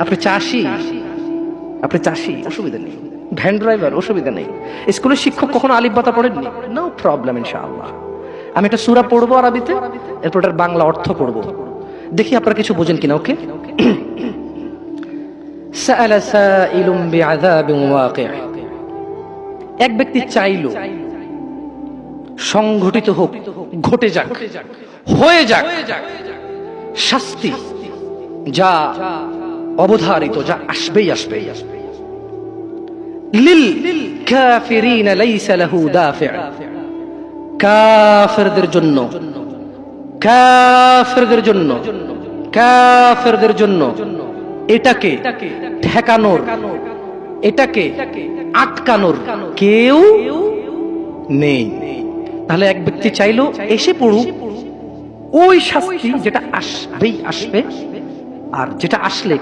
আপনি চাষি, অসুবিধা নেই। ভ্যান ড্রাইভার, অসুবিধা নেই। স্কুলের শিক্ষক কখনো আলিফ বাতা পড়েননি? নো প্রবলেম, ইনশাআল্লাহ। আমি একটা সূরা পড়বো আরবিতে, এরপর এটার বাংলা অর্থ পড়বো, দেখি আপনারা কিছু বোঝেন কিনা। ওকে? সাআলা সাইলুম বিআযাবিন ওয়াকি'। এক ব্যক্তি চাইলো সংঘটিত হোক, ঘটে যাক, হয়ে যাক শাস্তি, যা অবধারিত, যা আসবেই আসবে। লিল কাফিরিন লাইসা লাহু দাফি'। কাফেরদের জন্য, কাফেরদের জন্য, কাফেরদের জন্য এটাকে ঠেকানোর, এটাকে আটকানোর কেউ নেই। তাহলে এক ব্যক্তি চাইলো এসে পড়ুক ওই শাস্তি যেটা আসবেই আসবে, আর যেটা আসলে